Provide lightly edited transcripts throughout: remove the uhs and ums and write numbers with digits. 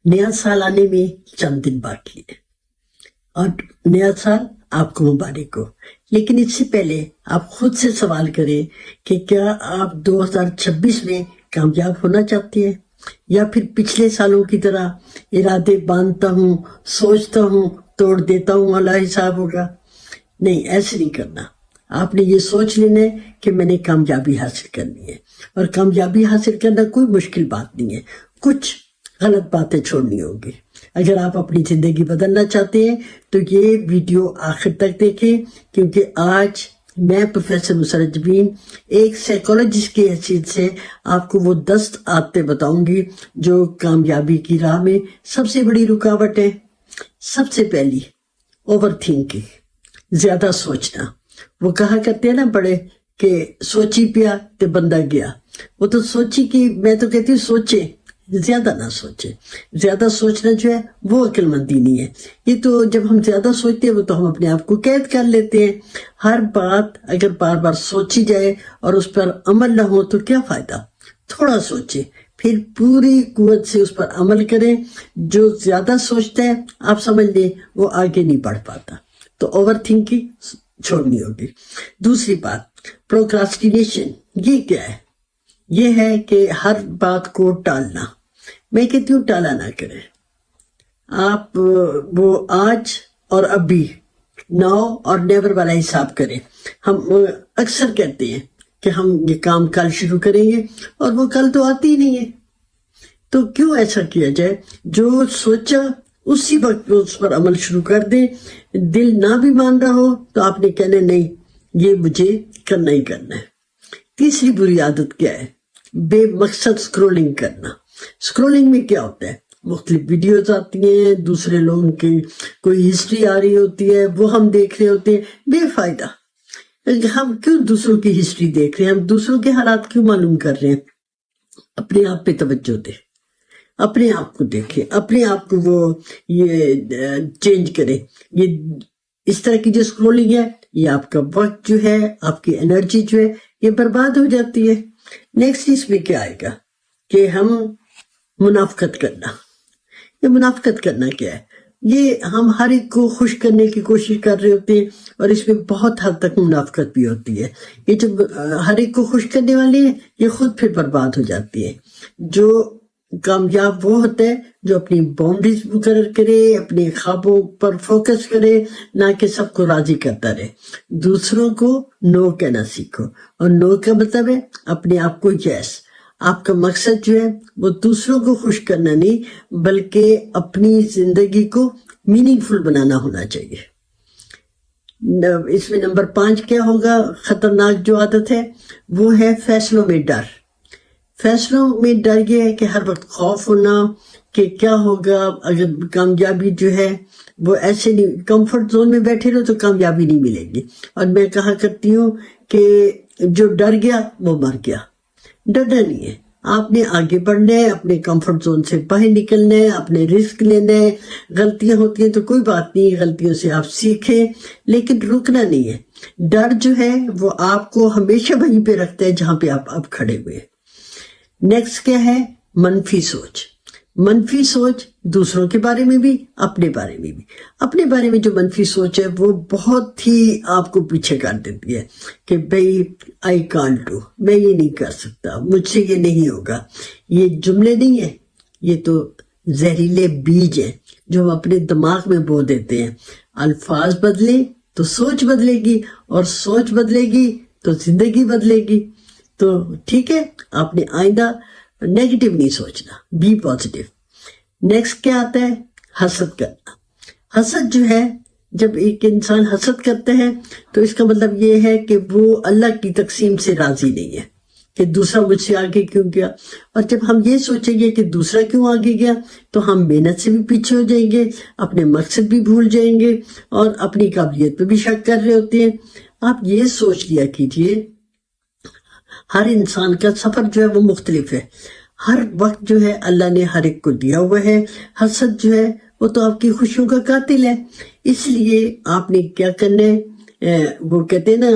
नया साल आने में चंद दिन बाकी है और नया साल आपको मुबारक हो। लेकिन इससे पहले आप खुद से सवाल करें कि क्या आप 2026 में कामयाब होना चाहते हैं, या फिर पिछले सालों की तरह इरादे बांधता हूँ, सोचता हूँ, तोड़ देता हूँ, वाला हिसाब होगा। नहीं, ऐसे नहीं करना। आपने ये सोच लेना है कि मैंने कामयाबी हासिल करनी है, और कामयाबी हासिल करना कोई मुश्किल बात नहीं है। कुछ गलत बातें छोड़नी होगी। अगर आप अपनी जिंदगी बदलना चाहते हैं तो ये वीडियो आखिर तक देखें, क्योंकि आज मैं प्रोफेसर मुसर्रत जबीन एक साइकोलॉजिस्ट की हैसियत से आपको वो 10 आदतें बताऊंगी जो कामयाबी की राह में सबसे बड़ी रुकावट है। सबसे पहली, ओवर थिंकिंग, ज्यादा सोचना। वो कहा करते हैं ना बड़े कि सोची पिया ते बंदा गया। वो तो सोची कि मैं तो कहती हूँ सोचे, ज्यादा ना सोचे। ज्यादा सोचना जो है वो अक्लमंदी नहीं है। ये तो जब हम ज्यादा सोचते हैं वो तो हम अपने आप को कैद कर लेते हैं। हर बात अगर बार बार सोची जाए और उस पर अमल ना हो तो क्या फायदा। थोड़ा सोचे, फिर पूरी कुव्वत से उस पर अमल करें। जो ज्यादा सोचता है आप समझ लें वो आगे नहीं बढ़ पाता। तो ओवर थिंकिंग छोड़नी होगी। दूसरी बात, प्रोक्रास्टिनेशन। ये क्या है? ये है कि हर बात को टालना। मैं कहती हूँ टाला ना करें। आप वो आज और अभी, नाउ और नेवर वाला हिसाब करें। हम अक्सर कहते हैं कि हम ये काम कल शुरू करेंगे, और वो कल तो आती ही नहीं है। तो क्यों ऐसा किया जाए? जो सोचा उसी वक्त उस पर अमल शुरू कर दे। दिल ना भी मान रहा हो तो आपने कहना नहीं, ये मुझे करना ही करना है। तीसरी बुरी आदत क्या है? बेमकसद स्क्रोलिंग करना। स्क्रोलिंग में क्या होता है? मुख्तलिफ वीडियोज आती हैं, दूसरे लोगों की कोई हिस्ट्री आ रही होती है, वो हम देख रहे होते हैं बेफायदा। हम क्यों दूसरों की हिस्ट्री देख रहे हैं? हम दूसरों के हालात क्यों मालूम कर रहे हैं? अपने आप पे तवज्जो दे, अपने आप को देखें, अपने आप को वो ये चेंज करें। ये इस तरह की जो स्क्रोलिंग है, ये आपका वक्त जो है, आपकी एनर्जी जो है, ये बर्बाद हो जाती है। नेक्स्ट इसमें क्या आएगा कि हम मुनाफकत करना। ये मुनाफकत करना क्या है? ये हम हर एक को खुश करने की कोशिश कर रहे होते हैं, और इसमें बहुत हद तक मुनाफकत भी होती है। ये जो हर एक को खुश करने वाली है, ये खुद फिर बर्बाद हो जाती है। जो कामयाब वो होता है जो अपनी बाउंड्रीज मुकर्रर करे, अपने ख्वाबों पर फोकस करे, ना कि सबको राजी करता रहे। दूसरों को नो कहना सीखो, और नो का मतलब है अपने आप को यस। आपका मकसद जो है वो दूसरों को खुश करना नहीं, बल्कि अपनी जिंदगी को मीनिंगफुल बनाना होना चाहिए। इसमें नंबर 5 क्या होगा? खतरनाक जो आदत है वो है फैसलों में डर। फैसलों में डर ये है कि हर वक्त खौफ होना कि क्या होगा अगर कामयाबी जो है वो ऐसे नहीं। कंफर्ट जोन में बैठे रहो तो कामयाबी नहीं मिलेगी। और मैं कहा करती हूँ कि जो डर गया वो मर गया। डरना नहीं है, आपने आगे बढ़ना है, अपने कंफर्ट जोन से बाहर निकलना है, अपने रिस्क लेना है। गलतियां होती हैं तो कोई बात नहीं, गलतियों से आप सीखें, लेकिन रुकना नहीं है। डर जो है वो आपको हमेशा वहीं पे रखता है जहां पे आप अब खड़े हुए। नेक्स्ट क्या है? मनफी सोच। मनफी सोच दूसरों के बारे में भी, अपने बारे में भी। अपने बारे में जो मनफी सोच है वो बहुत ही आपको पीछे कर देती है कि भाई आई कांट डू, मैं ये नहीं कर सकता, मुझसे ये नहीं होगा। ये जुमले नहीं है, ये तो जहरीले बीज है जो हम अपने दिमाग में बो देते हैं। अल्फाज बदले तो सोच बदलेगी, और सोच बदलेगी तो जिंदगी बदलेगी। तो ठीक है, आपने आइंदा नेगेटिव नहीं सोचना, बी पॉजिटिव। नेक्स्ट क्या आता है? हसद करना। हसद जो है, जब एक इंसान हसद करता है तो इसका मतलब ये है कि वो अल्लाह की तकसीम से राजी नहीं है कि दूसरा मुझसे आगे क्यों गया। और जब हम ये सोचेंगे कि दूसरा क्यों आगे गया तो हम मेहनत से भी पीछे हो जाएंगे, अपने मकसद भी भूल जाएंगे, और अपनी काबिलियत पे भी शक कर रहे होते हैं। आप ये सोच लिया कीजिए, हर इंसान का सफर जो है वो मुख्तलिफ है। हर वक्त जो है अल्लाह ने हर एक को दिया हुआ है। हसद जो है वो तो आपकी खुशियों का कातिल है। इसलिए आपने क्या करना है, वो कहते हैं ना,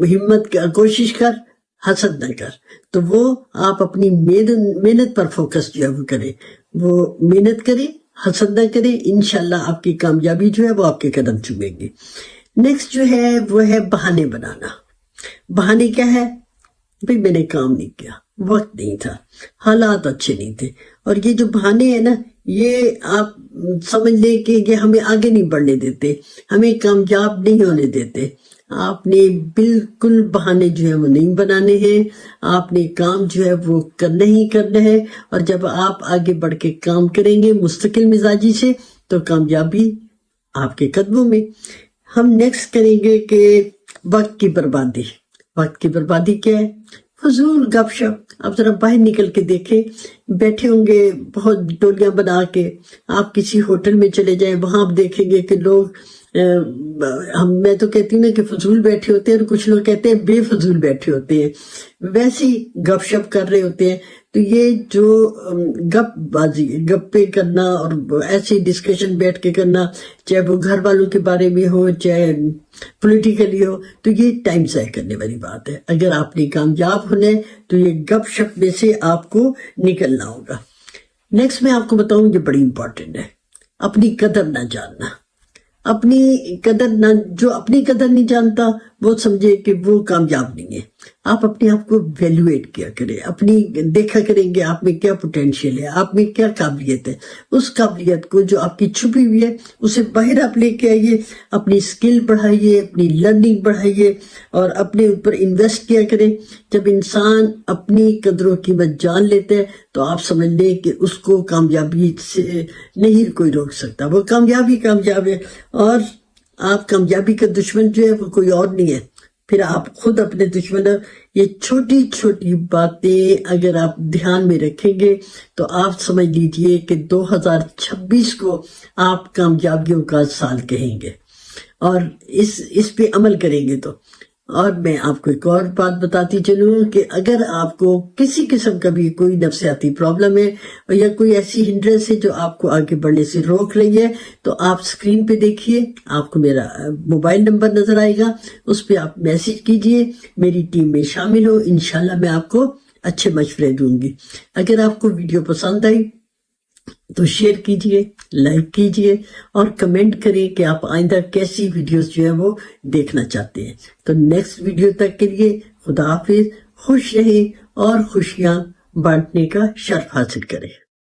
हिम्मत कोशिश कर, حسد نہ کر. تو وہ آپ اپنی محنت پر فوکس جو ہے وہ کریں، وہ محنت کریں، حسد نہ کریں. انشاءاللہ آپ کی کامیابی جو ہے وہ آپ کے قدم چومے گی. نیکسٹ جو ہے وہ ہے بہانے بنانا. بہانے کیا ہے؟ بھئی میں نے کام نہیں کیا، وقت نہیں تھا، حالات اچھے نہیں تھے. اور یہ جو بہانے ہیں نا، یہ آپ سمجھ لیں کہ یہ ہمیں آگے نہیں بڑھنے دیتے، ہمیں کامیاب نہیں ہونے دیتے. آپ نے بالکل بہانے جو ہے وہ نہیں بنانے ہیں. آپ نے کام جو ہے وہ کرنا ہی کرنا ہے. اور جب آپ آگے بڑھ کے کام کریں گے مستقل مزاجی سے، تو کامیابی آپ کے قدموں میں. ہم نیکسٹ کریں گے کہ وقت کی بربادی. وقت کی بربادی کیا ہے؟ فضول گپ شپ. آپ ذرا باہر نکل کے دیکھیں، بیٹھے ہوں گے بہت ٹولیاں بنا کے. آپ کسی ہوٹل میں چلے جائیں، وہاں آپ دیکھیں گے کہ لوگ میں تو کہتی ہوں نا کہ فضول بیٹھے ہوتے ہیں، اور کچھ لوگ کہتے ہیں بے فضول بیٹھے ہوتے ہیں، ویسی گپ شپ کر رہے ہوتے ہیں. تو یہ جو گپ بازی، گپے کرنا اور ایسی ڈسکشن بیٹھ کے کرنا، چاہے وہ گھر والوں کے بارے میں ہو چاہے پولیٹیکلی ہو، تو یہ ٹائم ضائع کرنے والی بات ہے. اگر آپ نے کامیاب ہونا ہے تو یہ گپ شپ میں سے آپ کو نکلنا ہوگا. نیکسٹ میں آپ کو بتاؤں، یہ بڑی امپورٹنٹ ہے، اپنی قدر نہ جاننا. جو اپنی قدر نہیں جانتا وہ سمجھے کہ وہ کامیاب نہیں ہے. آپ اپنے آپ کو ویلیویٹ کیا کریں، دیکھا کریں گے آپ میں کیا پوٹینشیل ہے، آپ میں کیا قابلیت ہے. اس قابلیت کو جو آپ کی چھپی ہوئی ہے اسے باہر آپ لے کے آئیے، اپنی سکل بڑھائیے، اپنی لرننگ بڑھائیے، اور اپنے اوپر انویسٹ کیا کریں. جب انسان اپنی قدر و قیمت جان لیتا ہے تو آپ سمجھ لیں کہ اس کو کامیابی سے نہیں کوئی روک سکتا. وہ کامیاب ہے. اور آپ کامیابی کا دشمن جو ہے وہ کوئی اور نہیں ہے، پھر آپ خود اپنے دشمن ہیں. یہ چھوٹی چھوٹی باتیں اگر آپ دھیان میں رکھیں گے تو آپ سمجھ لیجئے کہ 2026 کو آپ کامیابیوں کا سال کہیں گے، اور اس پہ عمل کریں گے تو. اور میں آپ کو ایک اور بات بتاتی چلوں کہ اگر آپ کو کسی قسم کا بھی کوئی نفسیاتی پرابلم ہے یا کوئی ایسی ہنڈرنس ہے جو آپ کو آگے بڑھنے سے روک رہی ہے، تو آپ سکرین پہ دیکھیے، آپ کو میرا موبائل نمبر نظر آئے گا، اس پہ آپ میسج کیجئے، میری ٹیم میں شامل ہو. انشاءاللہ میں آپ کو اچھے مشورے دوں گی. اگر آپ کو ویڈیو پسند آئی تو شیئر کیجئے، لائک کیجئے، اور کمنٹ کریں کہ آپ آئندہ کیسی ویڈیوز جو ہے وہ دیکھنا چاہتے ہیں. تو نیکسٹ ویڈیو تک کے لیے خدا حافظ. خوش رہیں اور خوشیاں بانٹنے کا شرف حاصل کریں.